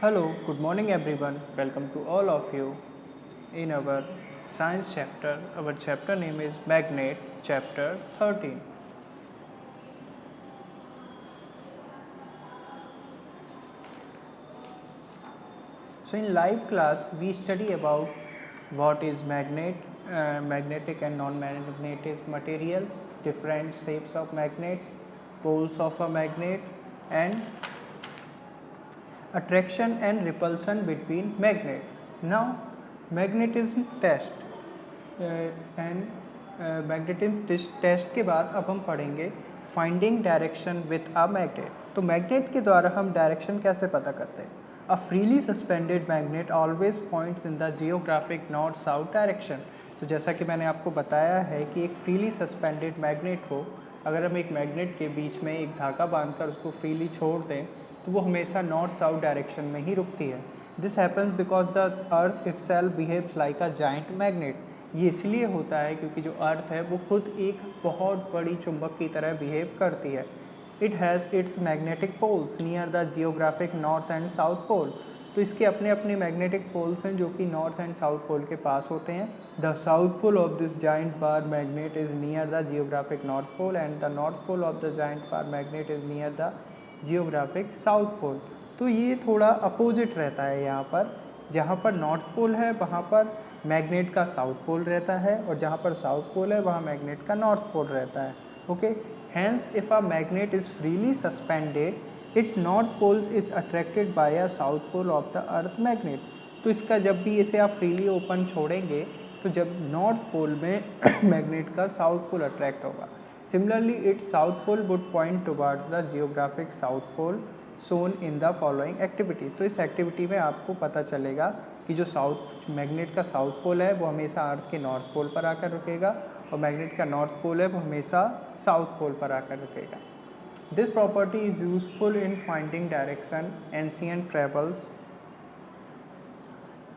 Hello, good morning everyone. Welcome to all of you in our science chapter. Our chapter name is Magnet, chapter 13. So in live class we study about what is magnetic and non-magnetic materials, different shapes of magnets, poles of a magnet, and attraction and repulsion between magnets. Now, magnetism test and magnetism test के बाद अब हम पढ़ेंगे finding direction with a magnet. तो magnet के द्वारा हम direction कैसे पता करते हैं? A freely suspended magnet always points in the geographic north south direction. तो जैसा कि मैंने आपको बताया है कि एक फ्रीली सस्पेंडेड मैग्नेट को अगर हम एक मैग्नेट के बीच में एक धागा बांधकर उसको फ्रीली छोड़ दें तो वो हमेशा नॉर्थ साउथ डायरेक्शन में ही रुकती है। This happens because the earth itself behaves like a giant magnet. ये इसलिए होता है क्योंकि जो अर्थ है वो खुद एक बहुत बड़ी चुंबक की तरह बिहेव करती है। It has its magnetic poles near the geographic north and south pole. तो इसके अपने अपने मैग्नेटिक पोल्स हैं जो कि नॉर्थ एंड साउथ पोल के पास होते हैं। The south pole of this giant bar magnet is near the geographic north pole and the north pole of the giant bar magnet is near the geographic south pole. तो ये थोड़ा opposite रहता है। यहाँ पर जहाँ पर नॉर्थ पोल है वहाँ पर मैग्नेट का साउथ पोल रहता है और जहाँ पर साउथ पोल है वहाँ मैग्नेट का नॉर्थ पोल रहता है। Okay, hence if a magnet is freely suspended it north pole is attracted by a south pole of the earth magnet. तो इसका जब भी इसे आप फ्रीली ओपन छोड़ेंगे तो जब नॉर्थ पोल में मैग्नेट का साउथ पोल अट्रैक्ट होगा। Similarly its south pole would point towards the geographic south pole shown in the following activity. तो इस एक्टिविटी में आपको पता चलेगा कि जो साउथ मैग्नेट का साउथ पोल है वो हमेशा अर्थ के नॉर्थ पोल पर आकर रुकेगा और मैग्नेट का नॉर्थ पोल है वो हमेशा साउथ पोल पर आकर रुकेगा। This property is useful in finding direction.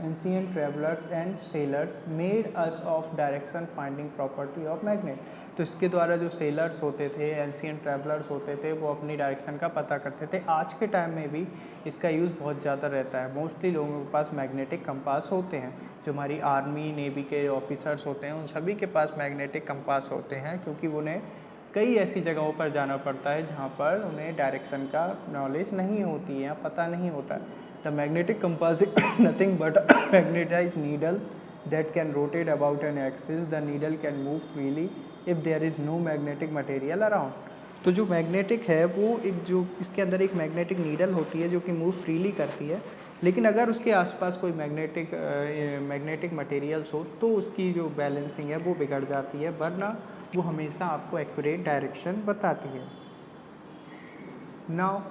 Ancient travelers and sailors made us of direction finding property of magnet। तो इसके द्वारा जो सेलर्स होते थे, एंशियंट ट्रैवलर्स होते थे, वो अपनी डायरेक्शन का पता करते थे। आज के टाइम में भी इसका यूज़ बहुत ज़्यादा रहता है। मोस्टली लोगों के पास मैग्नेटिक कंपास होते हैं। जो हमारी आर्मी नेवी के ऑफिसर्स होते हैं उन सभी के पास मैग्नेटिक कंपास होते हैं क्योंकि उन्हें कई ऐसी जगहों पर जाना पड़ता है जहाँ पर उन्हें डायरेक्शन का नॉलेज नहीं होती है या पता नहीं होता। The magnetic compass is nothing but magnetize needle that can rotate about an axis. The needle can move freely if there is no magnetic material around। तो जो मैग्नेटिक है वो एक जो इसके अंदर एक मैग्नेटिक नीडल होती है जो कि मूव फ्रीली करती है, लेकिन अगर उसके आसपास कोई मैग्नेटिक मटेरियल्स हो तो उसकी जो बैलेंसिंग है वो बिगड़ जाती है, वरना वो हमेशा आपको एक्यूरेट डायरेक्शन बताती है। Now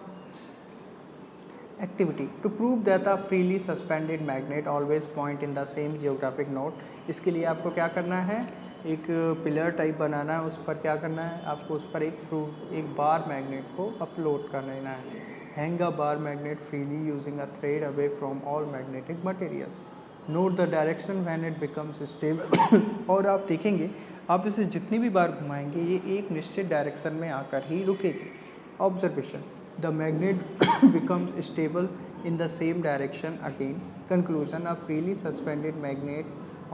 activity to prove that a freely suspended magnet always point in the same geographic note. इसके लिए आपको क्या करना है, एक पिलर टाइप बनाना है। उस पर क्या करना है, आपको उस पर एक बार मैग्नेट को अपलोड कर लेना है। Hang a bar magnet freely using a thread away from all magnetic material. Note the direction when it becomes stable. और आप देखेंगे आप इसे जितनी भी बार घुमाएंगे ये एक निश्चित डायरेक्शन में आकर ही रुकेगी। Observation, the magnet becomes stable in the same direction again। Conclusion, a freely suspended magnet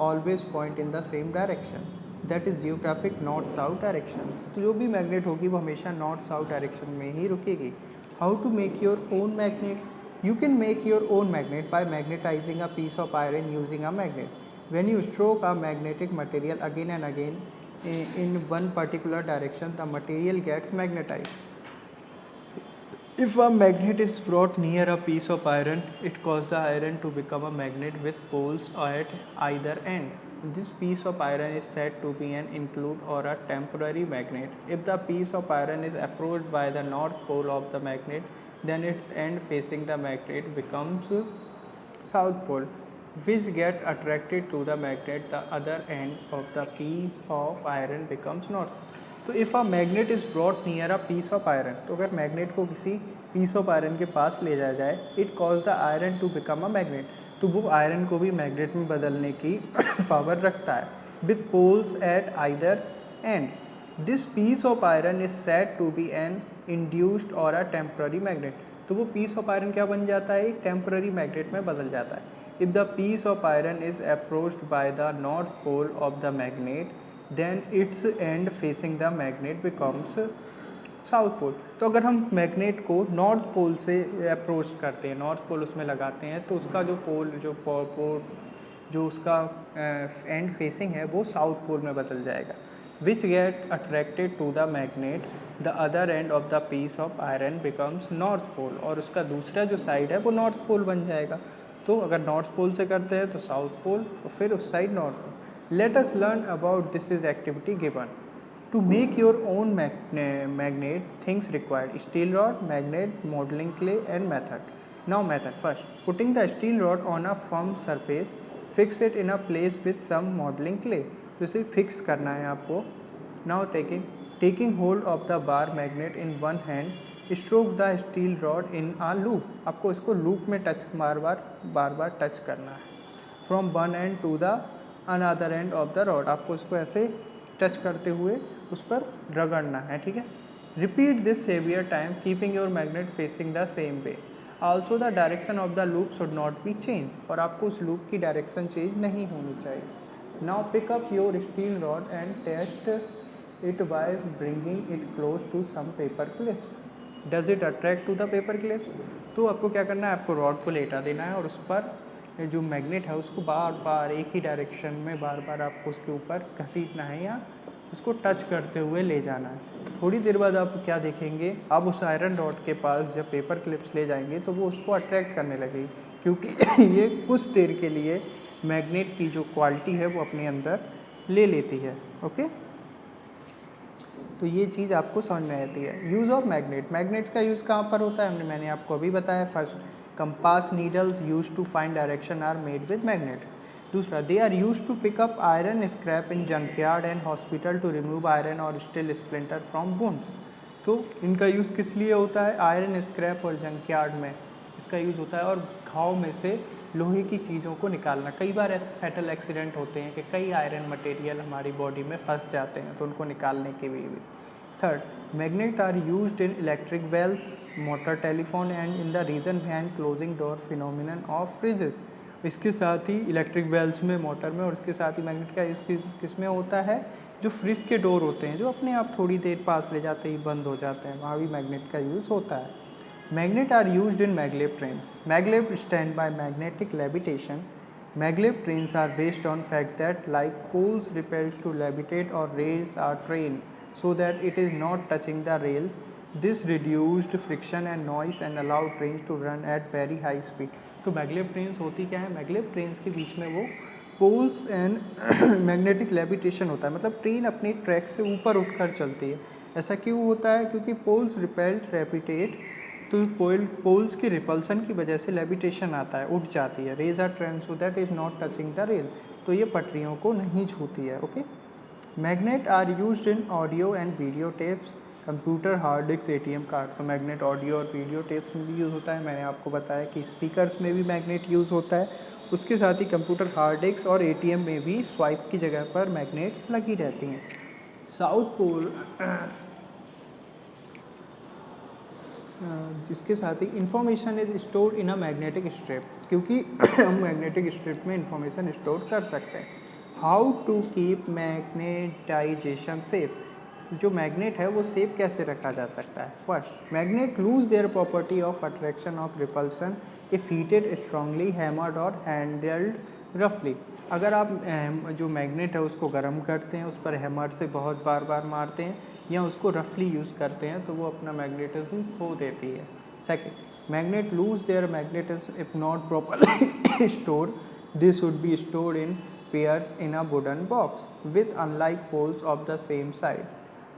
always point in the same direction, that is geographic north south direction। तो जो भी मैग्नेट होगी वो हमेशा नॉर्थ साउथ डायरेक्शन में ही रुकेगी। How to make your own magnet? You can make your own magnet by magnetizing a piece of iron using a magnet। When you stroke a magnetic material again and again in one particular direction, the material gets magnetized। If a magnet is brought near a piece of iron, it causes the iron to become a magnet with poles at either end। This piece of iron is said to be an include or a temporary magnet। If the piece of iron is approached by the north pole of the magnet, then its end facing the magnet becomes south pole, which get attracted to the magnet। The other end of the piece of iron becomes north। तो if a magnet is brought near a piece of iron, तो अगर magnet को किसी piece of iron के पास ले जाया जाए, it cause the iron to become a magnet. तो वो आयरन को भी मैग्नेट में बदलने की पावर रखता है। With poles at either end, this piece of iron is said to be an induced or a temporary magnet. तो वो पीस ऑफ आयरन क्या बन जाता है, एक टेम्पररी मैग्नेट में बदल जाता है। If the piece of iron is approached by the north pole of the magnet then its end facing the magnet becomes south pole. तो अगर हम मैग्नेट को नॉर्थ पोल से अप्रोच करते हैं, नॉर्थ पोल उसमें लगाते हैं, तो उसका जो पोल जो उसका एंड फेसिंग है वो साउथ पोल में बदल जाएगा। Which get attracted to the magnet the other end of the piece of iron becomes north pole, और उसका दूसरा जो साइड है वो नॉर्थ पोल बन जाएगा। तो अगर नॉर्थ पोल से करते हैं तो साउथ पोल, और फिर उस side north pole. Let us learn about this is activity given. To make your own magnet, things required: steel rod, magnet, modeling clay and method. Now method. First, putting the steel rod on a firm surface, fix it in a place with some modeling clay. तो इसे fix करना है आपको। Now taking hold of the bar magnet in one hand, stroke the steel rod in a loop. आपको इसको loop में touch bar बार touch करना है। From one end to the another end of the rod, आपको इसको ऐसे touch करते हुए उस पर रगड़ना है, ठीक है। Repeat this several time keeping your magnet facing the same way. Also the direction of the loop should not be change, और आपको उस लूप की डायरेक्शन चेंज नहीं होनी चाहिए। Now pick up your steel rod and test it by bringing it close to some paper clips. Does it attract to the paper clips? तो आपको क्या करना है, आपको रॉड को लेटा देना है और उस पर जो मैग्नेट है उसको बार बार एक ही डायरेक्शन में बार बार आपको उसके ऊपर घसीटना है या उसको टच करते हुए ले जाना है। थोड़ी देर बाद आप क्या देखेंगे, आप उस आयरन रॉड के पास जब पेपर क्लिप्स ले जाएंगे तो वो उसको अट्रैक्ट करने लगेगी, क्योंकि ये कुछ देर के लिए मैग्नेट की जो क्वालिटी है वो अपने अंदर ले लेती है। ओके, तो ये चीज़ आपको समझ में आती है। यूज़ ऑफ मैग्नेट्स का यूज़ कहाँ पर होता है, मैंने आपको अभी बताया। First, compass needles use to find direction are made with magnet. दूसरा, they are use to pick up iron scrap in junkyard and hospital to remove iron और स्टील स्प्लिंटर फ्रॉम बोन्स। तो इनका यूज़ किस लिए होता है, iron scrap और junkyard में इसका यूज़ होता है, और घाव में से लोहे की चीज़ों को निकालना। कई बार ऐसे फैटल एक्सीडेंट होते हैं कि कई आयरन मटेरियल हमारी बॉडी में फंस जाते हैं, तो उनको निकालने के लिए भी। Third, magnet are used in electric bells, motor, telephone and in the reason behind closing door phenomenon of fridges. इसके साथ ही इलेक्ट्रिक बेल्स में, मोटर में, और इसके साथ ही मैग्नेट का किस में होता है, जो फ्रिज के डोर होते हैं जो अपने आप थोड़ी देर पास ले जाते ही बंद हो जाते हैं, वहाँ भी मैग्नेट का यूज़ होता है। Magnet are used in maglev trains. Maglev stand by magnetic levitation. Maglev trains are based on fact that like poles repels to levitate or rails are trained so that it is not touching the rails. This reduced friction and noise and allowed trains to run at very high speed. तो maglev trains होती क्या है, maglev trains के बीच में वो poles and magnetic levitation होता है, मतलब ट्रेन अपनी ट्रैक से ऊपर उठकर चलती है। ऐसा क्यों होता है, क्योंकि पोल्स रिपेल्ड रेपिटेट, तो पोल्स की रिपल्सन की वजह से लेविटेशन आता है, उठ जाती है। Raise our train so that is not touching the rail, तो ये पटरियों को नहीं छूती है। Okay, magnet are used in audio and video tapes, computer, hard disk, ATM card. तो मैग्नेट ऑडियो और वीडियो टेप्स में भी यूज़ होता है। मैंने आपको बताया कि स्पीकर्स में भी मैग्नेट यूज़ होता है। उसके साथ ही कंप्यूटर, हार्ड डिस्क और एटीएम में भी स्वाइप की जगह पर मैग्नेट्स लगी रहती हैं। साउथ पोल जिसके साथ ही information is stored in a magnetic strip, क्योंकि हम मैग्नेटिक स्ट्रिप में इंफॉर्मेशन स्टोर कर सकते हैं। How to keep magnetization safe, जो मैग्नेट है वो सेफ कैसे रखा जा सकता है। First, magnet lose their property of attraction of repulsion if heated strongly, hammered और हैंडल्ड रफली। अगर आप जो मैग्नेट है उसको गर्म करते हैं, उस पर हैमर से बहुत बार बार मारते हैं या उसको रफली यूज़ करते हैं, तो वो अपना मैग्नेटिज्म खो देती है। Second, magnet lose their magnetism if not properly stored, this should be stored in pairs in a wooden box with unlike poles of the same side.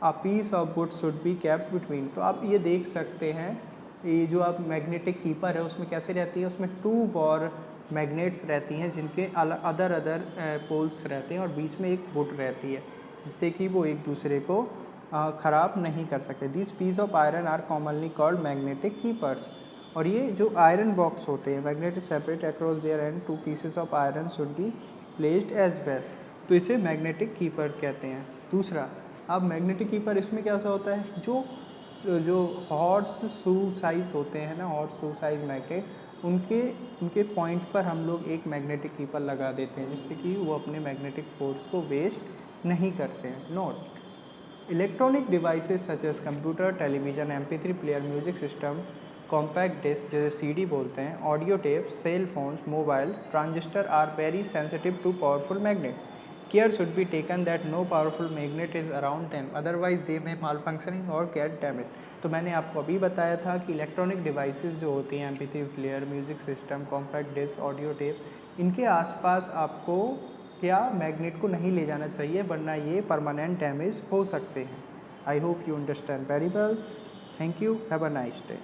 A piece of wood should be kept between. तो आप ये देख सकते हैं, ये जो आप magnetic keeper है उसमें कैसे रहती है, उसमें 2 बार मैग्नेट्स रहती हैं जिनके अदर पोल्स रहते हैं और बीच में एक वुड रहती है, जिससे कि वो एक दूसरे को ख़राब नहीं कर सकते। This piece of iron are commonly called magnetic keepers. और ये जो आयरन बॉक्स होते हैं, magnet is separate across their end 2 pieces of iron should be placed as well, तो इसे मैग्नेटिक कीपर कहते हैं। दूसरा, अब मैग्नेटिक कीपर इसमें क्या सा होता है, जो जो हॉर्स शू साइज़ होते हैं ना, हॉर्स शू साइज़ मैग्नेट, उनके पॉइंट पर हम लोग एक मैग्नेटिक कीपर लगा देते हैं, जिससे कि वो अपने मैग्नेटिक फोर्स को वेस्ट नहीं करते हैं। Note, electronic devices such as computer, television, MP3 player, music system, compact disk जैसे CD बोलते हैं, audio tape, cell phones, mobile, transistor are very sensitive to powerful magnet. Care should be taken that no powerful magnet is around them, otherwise they may malfunctioning or get damaged। तो मैंने आपको अभी बताया था कि electronic devices जो होती हैं, MP3 player, music system, compact disk, audio tape, इनके आसपास आपको क्या मैग्नेट को नहीं ले जाना चाहिए, वरना ये परमानेंट डैमेज हो सकते हैं। I hope you understand very well. Thank you, have a nice day.